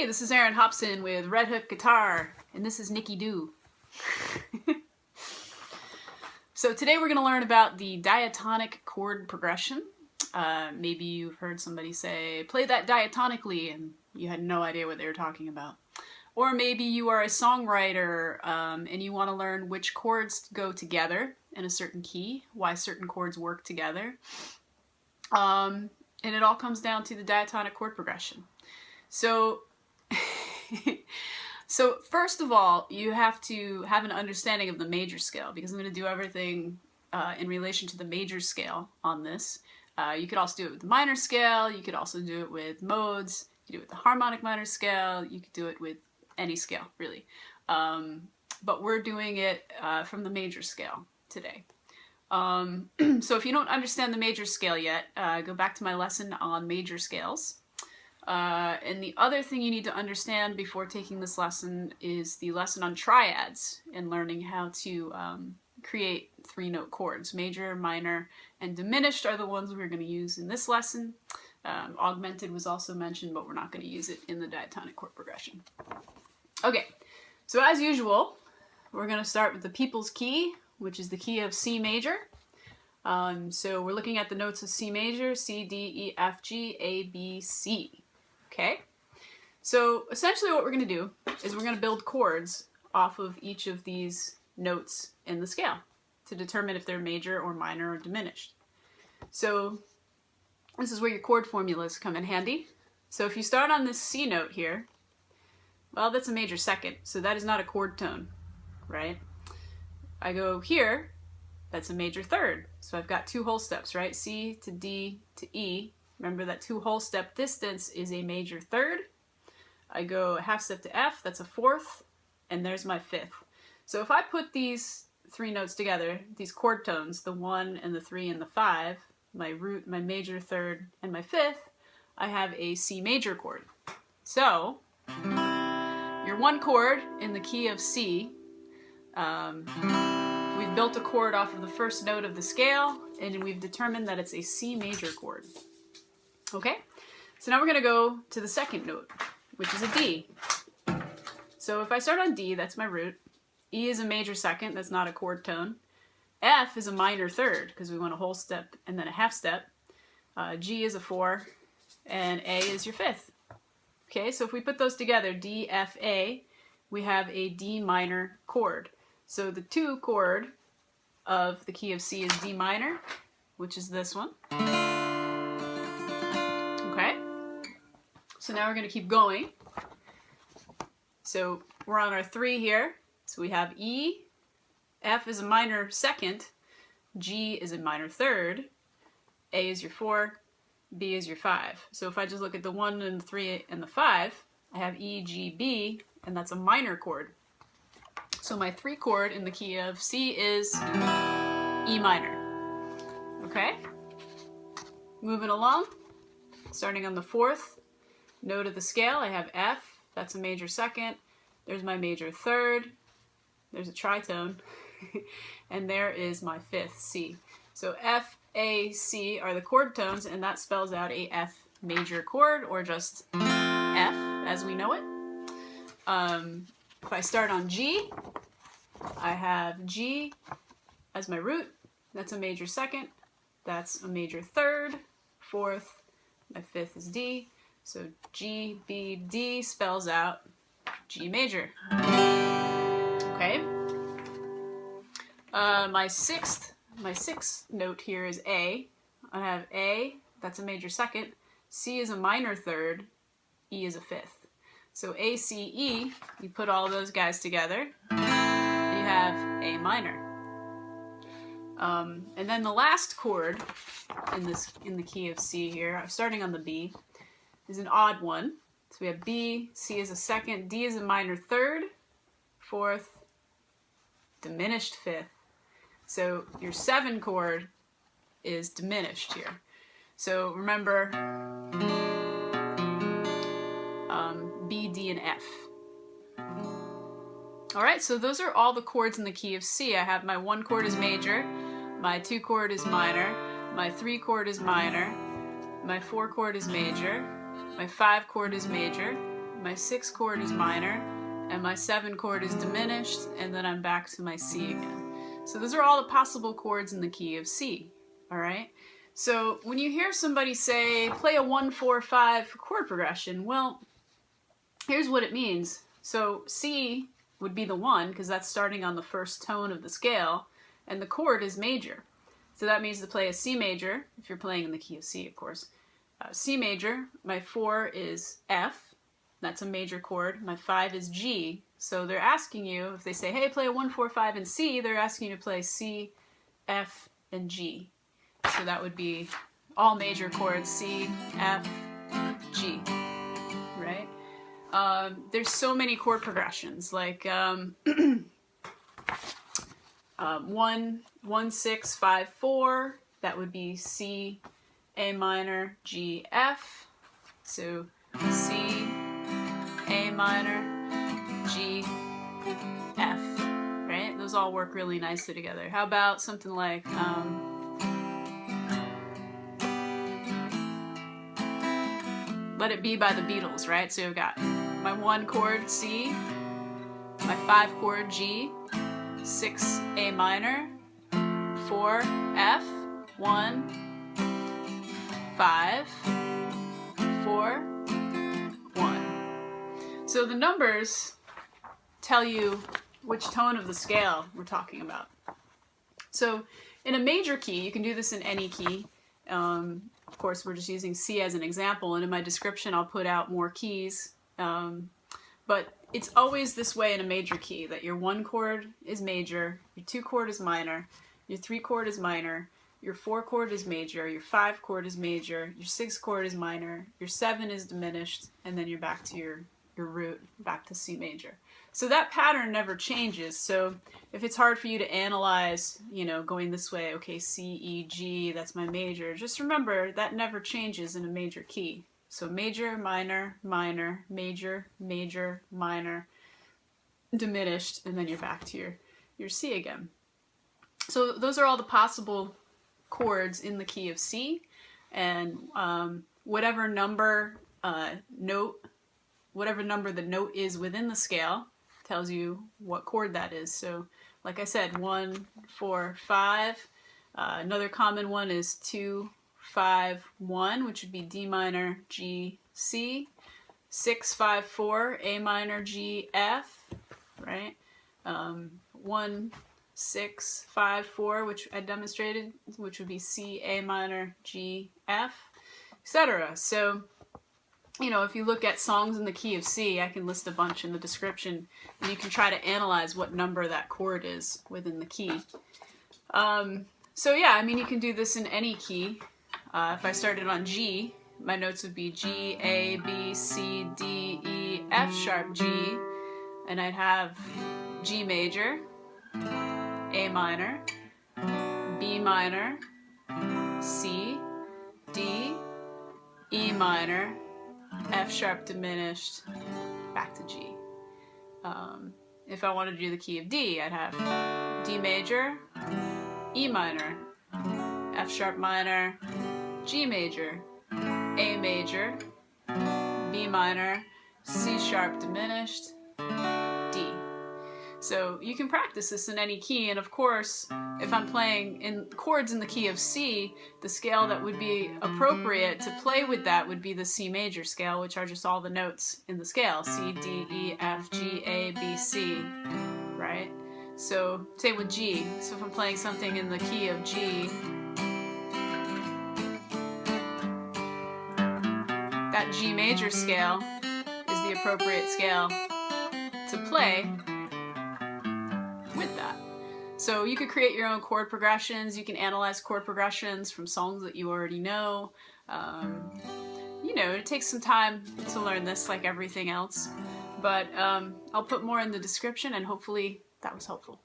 Hey, this is Aaron Hobson with Red Hook Guitar, and this is Nikki Doo. So today we're going to learn about the diatonic chord progression. Maybe you've heard somebody say, play that diatonically, and you had no idea what they were talking about. Or maybe you are a songwriter and you want to learn which chords go together in a certain key, why certain chords work together. And it all comes down to the diatonic chord progression. So, first of all, you have to have an understanding of the major scale, because I'm going to do everything in relation to the major scale on this. You could also do it with the minor scale, you could also do it with modes, you could do it with the harmonic minor scale, you could do it with any scale, really. But we're doing it from the major scale today. So if you don't understand the major scale yet, go back to my lesson on major scales. And the other thing you need to understand before taking this lesson is the lesson on triads and learning how to create three-note chords. Major, minor, and diminished are the ones we're going to use in this lesson. Augmented was also mentioned, but we're not going to use it in the diatonic chord progression. Okay, so as usual, we're going to start with the people's key, which is the key of C major. So we're looking at the notes of C major, C, D, E, F, G, A, B, C. Okay, so essentially what we're going to do is we're going to build chords off of each of these notes in the scale to determine if they're major or minor or diminished. So this is where your chord formulas come in handy. So if you start on this C note here, well, that's a major second, so that is not a chord tone, right? I go here, that's a major third, so I've got two whole steps, right? C to D to E. Remember that two whole step distance is a major third. I go a half step to F, that's a fourth, and there's my fifth. So if I put these three notes together, these chord tones, the 1 and the 3 and the 5, my root, my major third, and my fifth, I have a C major chord. So your one chord in the key of C, we've built a chord off of the first note of the scale, and we've determined that it's a C major chord. Okay, so now we're going to go to the second note, which is a D. So if I start on D, that's my root. E is a major second, that's not a chord tone. F is a minor third, because we want a whole step and then a half step. G is a 4, and A is your fifth. Okay, so if we put those together, D, F, A, we have a D minor chord. So the 2 chord of the key of C is D minor, which is this one. Okay, so now we're going to keep going. So we're on our 3 here. So we have E, F is a minor second, G is a minor third, A is your 4, B is your 5. So if I just look at the 1 and the 3 and the 5, I have E, G, B, and that's a minor chord. So my 3 chord in the key of C is E minor. Okay? Moving along, starting on the 4th note of the scale, I have F, that's a major second, there's my major third, there's a tritone, and there is my 5th, C. So F, A, C are the chord tones, and that spells out a F major chord, or just F as we know it. If I start on G, I have G as my root, that's a major second, that's a major third, 4th, my 5th is D, so G, B, D spells out G major. Okay. My sixth note here is A. I have A, that's a major second, C is a minor third, E is a 5th. So A, C, E, you put all those guys together, and you have A minor. And then the last chord in the key of C here, starting on the B, is an odd one. So we have B, C is a second, D is a minor third, 4th, diminished 5th. So your 7 chord is diminished here. So remember B, D, and F. Alright, so those are all the chords in the key of C. I have my 1 chord is major, my 2 chord is minor, my 3 chord is minor, my 4 chord is major, my 5 chord is major, my 6 chord is minor, and my 7 chord is diminished, and then I'm back to my C again. So those are all the possible chords in the key of C, all right? So when you hear somebody say, play a 1-4-5 chord progression, well, here's what it means. So C would be the 1, because that's starting on the first tone of the scale, and the chord is major. So that means to play a C major, if you're playing in the key of C, of course. C major, my 4 is F, that's a major chord. My 5 is G. So they're asking you, if they say, hey, play a 1-4-5 in C, they're asking you to play C, F, and G. So that would be all major chords, C, F, G, right? There's so many chord progressions, like 1-6-5-4, that would be C, A minor, G, F. So C, A minor, G, F, right? Those all work really nicely together. How about something like Let It Be by the Beatles, right? So you've got my 1 chord C, my 5 chord G, 6 A minor, 4 F, 1, 5, 4, 1. So the numbers tell you which tone of the scale we're talking about. So in a major key, you can do this in any key. Of course, we're just using C as an example, and in my description I'll put out more keys. But it's always this way in a major key, that your 1 chord is major, your 2 chord is minor, your 3 chord is minor, your 4 chord is major, your 5 chord is major, your 6 chord is minor, your 7 is diminished, and then you're back to your root, back to C major. So that pattern never changes. So if it's hard for you to analyze, you know, going this way, okay, C, E, G, that's my major, just remember that never changes in a major key. So major, minor, minor, major, major, minor, diminished, and then you're back to your C again. So those are all the possible chords in the key of C, and whatever number whatever number the note is within the scale tells you what chord that is. So like I said, 1, 4, 5. Another common one is 2, 5, 1, which would be D minor, G, C. 6, 5, 4, A minor, G, F, right? 1, 6, 5, 4, which I demonstrated, which would be C, A minor, G, F, etc. So, you know, if you look at songs in the key of C, I can list a bunch in the description, and you can try to analyze what number that chord is within the key. So yeah, I mean, you can do this in any key. If I started on G, my notes would be G, A, B, C, D, E, F sharp, G, and I'd have G major, A minor, B minor, C, D, E minor, F sharp diminished, back to G. If I wanted to do the key of D, I'd have D major, E minor, F sharp minor, G major, A major, B minor, C sharp diminished, D. So you can practice this in any key, and of course, if I'm playing in chords in the key of C, the scale that would be appropriate to play with that would be the C major scale, which are just all the notes in the scale, C, D, E, F, G, A, B, C, right? So same with G. So if I'm playing something in the key of G, that G major scale is the appropriate scale to play with that. So you could create your own chord progressions. You can analyze chord progressions from songs that you already know. You know, it takes some time to learn this, like everything else. But I'll put more in the description, and hopefully that was helpful.